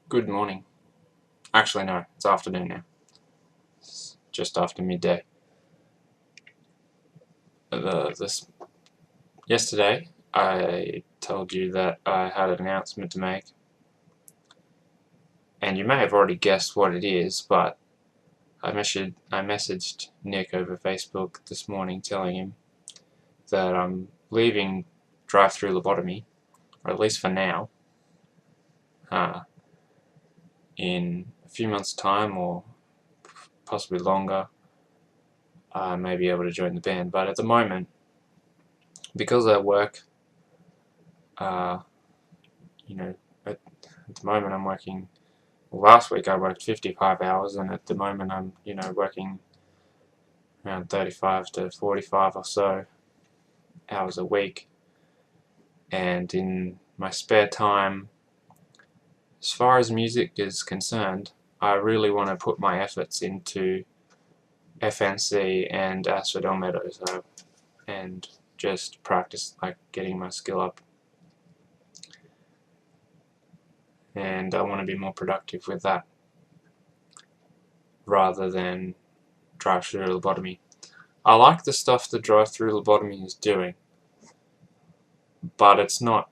Good morning. Actually, no, it's afternoon now. It's just after midday. Yesterday, I told you that I had an announcement to make, and you may have already guessed what it is, but I messaged Nick over Facebook this morning telling him that I'm leaving drive-through lobotomy, or at least for now, in a few months' time or possibly longer. I may be able to join the band, but at the moment, because I work, at the moment I'm working. Last week I worked 55 hours, and at the moment I'm, working around 35 to 45 or so hours a week. And in my spare time, as far as music is concerned, I really want to put my efforts into FNC and Asphodel Meadows and just practice, like, getting my skill up. And I want to be more productive with that rather than drive-through lobotomy. I like the stuff that drive-through lobotomy is doing, but it's not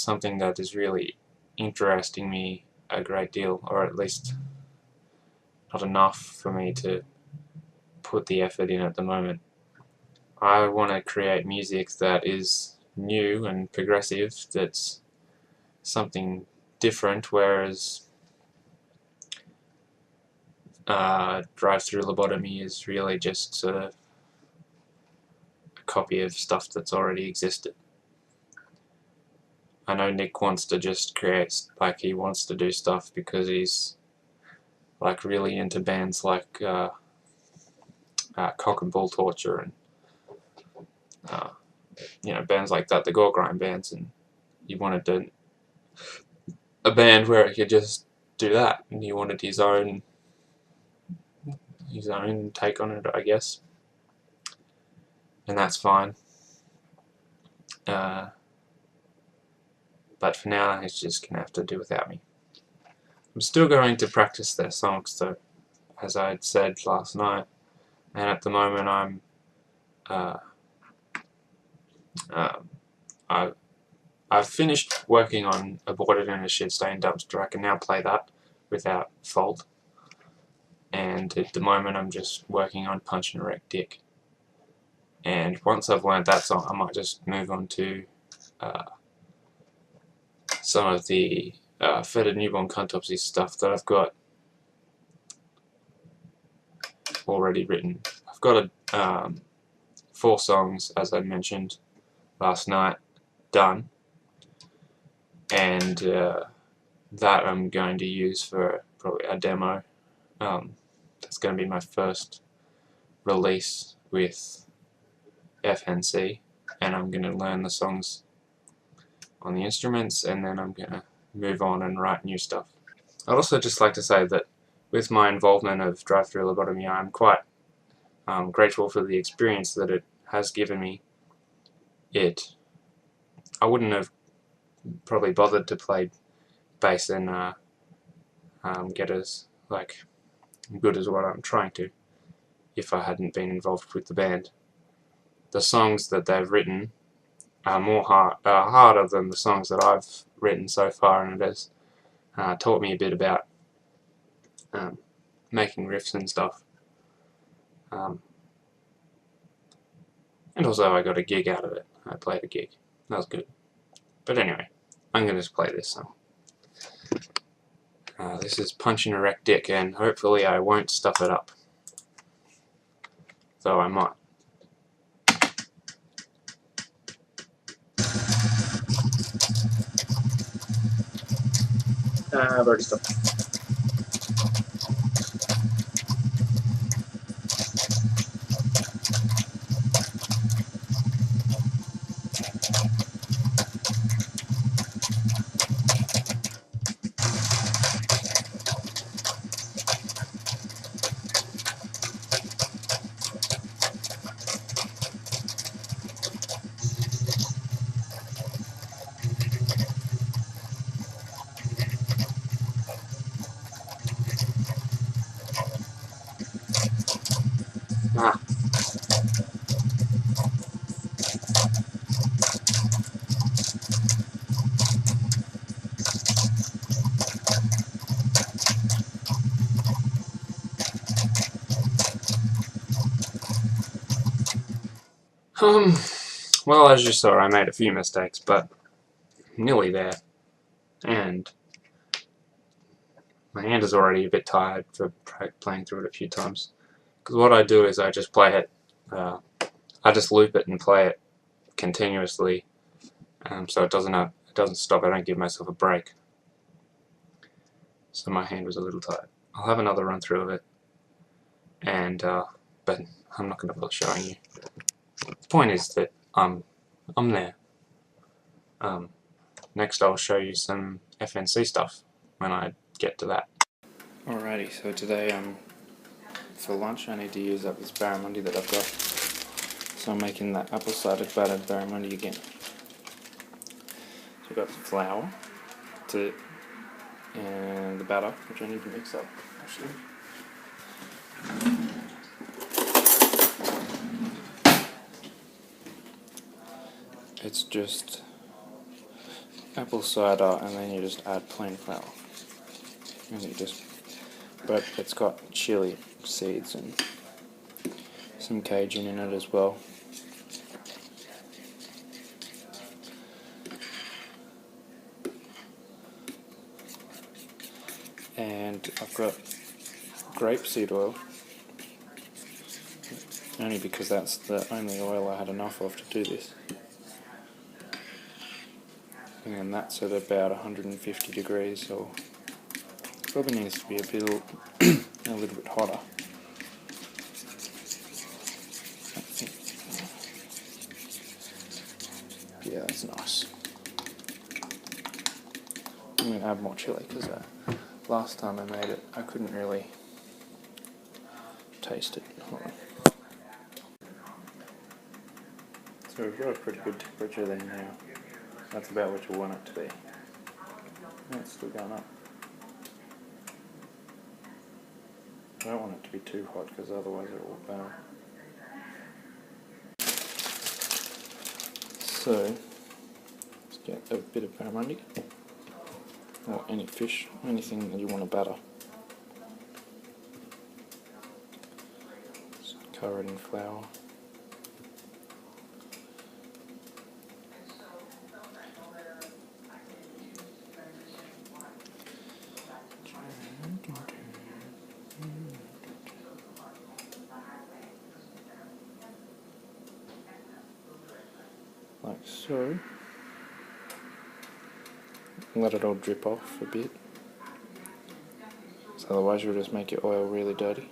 something that is really interesting me a great deal, or at least not enough for me to put the effort in at the moment. I want to create music that is new and progressive, that's something different, whereas drive-through lobotomy is really just sort of a copy of stuff that's already existed. I know Nick wants to just create, like, he wants to do stuff because he's, like, really into bands like Cock and Bull Torture and bands like that, the gore grind bands, and he wanted a band where he could just do that, and he wanted his own take on it, I guess, and that's fine. But for now, he's just gonna have to do without me. I'm still going to practice their songs, though, as I had said last night, and at the moment I've finished working on Aborted in a Shit Stained Dumpster. I can now play that without fault. And at the moment I'm just working on Punchin' a Wreck Dick. And once I've learned that song, I might just move on to some of the Fetid Newborn Cuntopsy stuff that I've got already written. I've got 4 songs, as I mentioned last night, done, and that I'm going to use for probably a demo. That's going to be my first release with FNC, and I'm going to learn the songs on the instruments, and then I'm going to move on and write new stuff. I'd also just like to say that with my involvement of drive-through lobotomy, I'm quite grateful for the experience that it has given me. I wouldn't have probably bothered to play bass and get as good as what I'm trying to if I hadn't been involved with the band. The songs that they've written are harder than the songs that I've written so far, and it has taught me a bit about making riffs and stuff. And also I got a gig out of it. I played a gig. That was good. But anyway, I'm going to just play this song. This is Punchin' a Wreck Dick, and hopefully I won't stuff it up. Though I might. I've already stopped. Well, as you saw, I made a few mistakes, but nearly there. And my hand is already a bit tired for playing through it a few times. Because what I do is I just play it, I just loop it and play it continuously, so it doesn't stop. I don't give myself a break. So my hand was a little tired. I'll have another run through of it, and but I'm not going to bother showing you. The point is that I'm there. Next I'll show you some FNC stuff when I get to that. Alrighty, so today for lunch I need to use up this Barramundi that I've got. So I'm making that apple cider battered Barramundi again. So I've got some flour and the batter, which I need to mix up actually. It's just apple cider and then you just add plain flour. But it's got chili seeds and some Cajun in it as well. And I've got grapeseed oil, only because that's the only oil I had enough of to do this. And that's at about 150 degrees, so probably needs to be a little bit hotter. Yeah, that's nice. I'm going to add more chili because last time I made it I couldn't really taste it. So we've got a pretty good temperature there now. That's about what you want it to be. And it's still going up. I don't want it to be too hot because otherwise it will burn. So, let's get a bit of barramundi, or any fish, anything that you want to batter. Just cover it in flour. Like so. Let it all drip off a bit. So otherwise you'll just make your oil really dirty.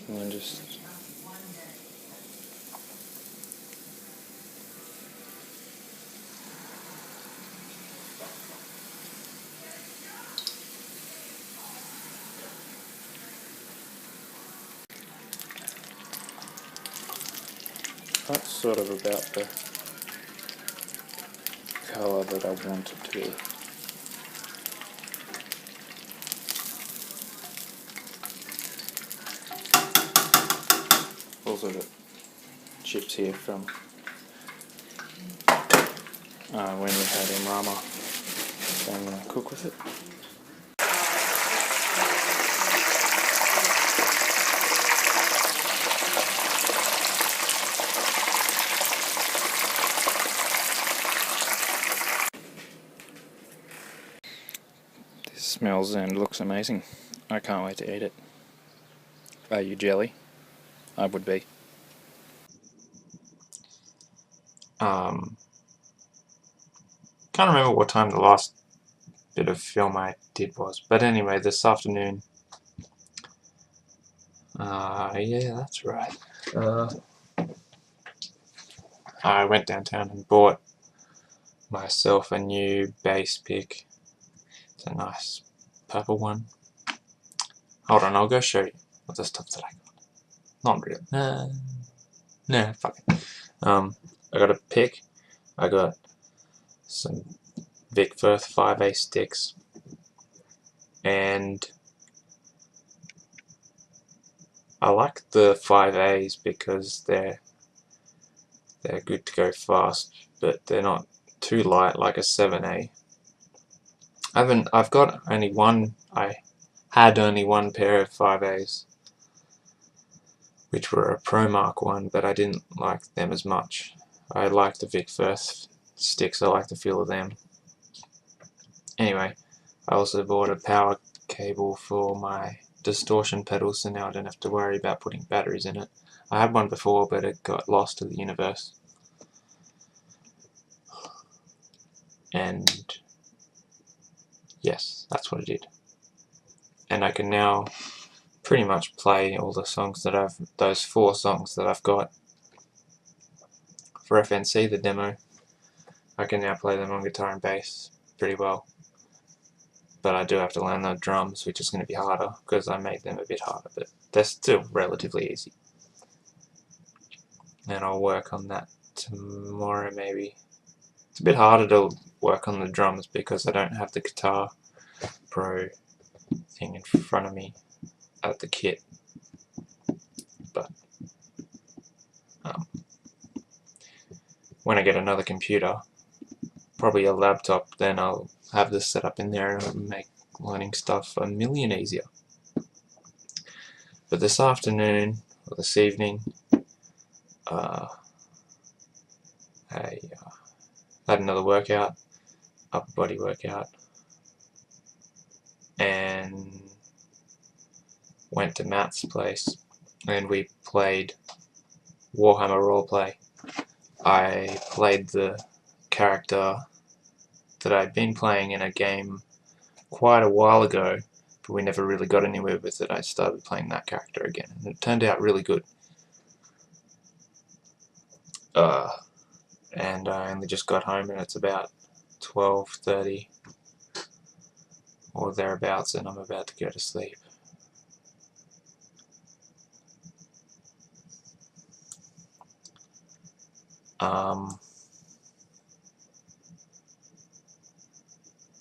And then just that's sort of about the colour that I want it to be. Also got chips here from when we had Imrama and cook with it. Smells and looks amazing. I can't wait to eat it. Are you jelly? I would be. Can't remember what time the last bit of film I did was, but anyway, this afternoon. Yeah, that's right. I went downtown and bought myself a new bass pick. It's a nice purple one. Hold on, I'll go show you what the stuff that I got. Not really. Nah, fuck it. I got a pick. I got some Vic Firth 5A sticks, and I like the 5As because they're good to go fast, but they're not too light like a 7A. I've got only one. I had only one pair of 5As, which were a Pro Mark one, but I didn't like them as much. I liked the Vic Firth sticks, I like the feel of them. Anyway, I also bought a power cable for my distortion pedal, so now I don't have to worry about putting batteries in it. I had one before, but it got lost to the universe. And yes, that's what it did. And I can now pretty much play all the songs that those 4 songs that I've got for FNC, the demo. I can now play them on guitar and bass pretty well. But I do have to learn the drums, which is going to be harder because I made them a bit harder, but they're still relatively easy. And I'll work on that tomorrow maybe. It's a bit harder to work on the drums because I don't have the Guitar Pro thing in front of me at the kit. But when I get another computer, probably a laptop, then I'll have this set up in there and it'll make learning stuff a million easier. But this afternoon, or this evening, I had another workout, upper body workout, and went to Matt's place and we played Warhammer Roleplay. I played the character that I'd been playing in a game quite a while ago, but we never really got anywhere with it. I started playing that character again, and it turned out really good. And I only just got home, and it's about 12:30 or thereabouts, and I'm about to go to sleep.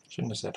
Shouldn't have said